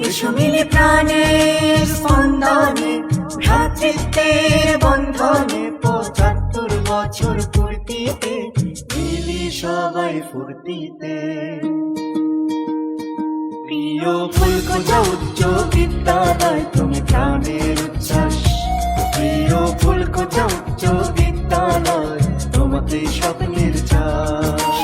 এসো মিলে প্রাণের স্পন্দনে, ভ্রাতৃত্বের বন্ধনে, ৭৫ বছর পূর্তিতে মিলি সবাই ফুর্তিতে। প্রিয় ফুলকুচা উচ্চ বিদ্যালয়, তুমি প্রাণের উচ্ছ্বাস। প্রিয় ফুলকুচা উচ্চ বিদ্যালয়, তোমাকে স্বপ্নের চাষ।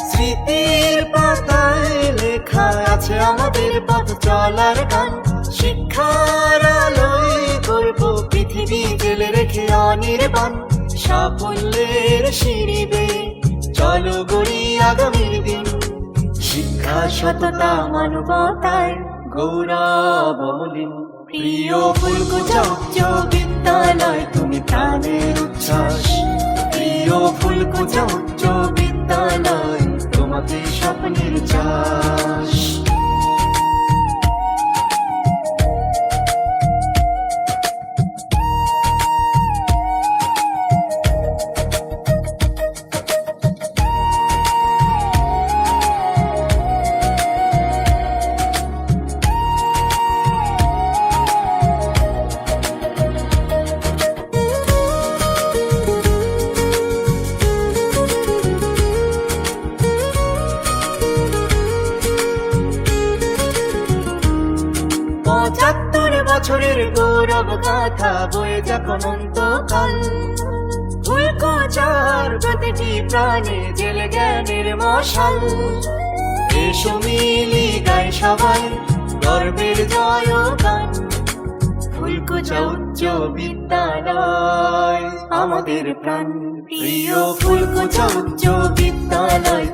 স্মৃতির পাতায় লেখা আছে আমাদের পথ চলার গান। শিক্ষার আলোয় করব পৃথিবী জেলে রেখে অনির্বাণ। সাফল্যের সিঁড়ি বেয়ে চলো গড়ি আগামীর দিন। শিক্ষা, সততা, মানবতায় গৌরব অমলিন। প্রিয় ফুলকুচা উচ্চ বিদ্যালয়, তুমি প্রাণের উচ্ছ্বাস। প্রিয় ফুলকুচা উচ্চ বিদ্যালয়, তোমাকে স্বপ্নের চাষ। বছরের গৌরব গাথা বয়ে যখন অন্তকাল। ফুলকুচার প্রতিটি প্রাণে জেলে জ্ঞানের মশাল। এসো মিলি গাই সবাই গর্বের জয়গান। ফুলকুচা উচ্চ বিদ্যালয় আমাদের প্রাণ। প্রিয় ফুলকুচা উচ্চ বিদ্যালয়,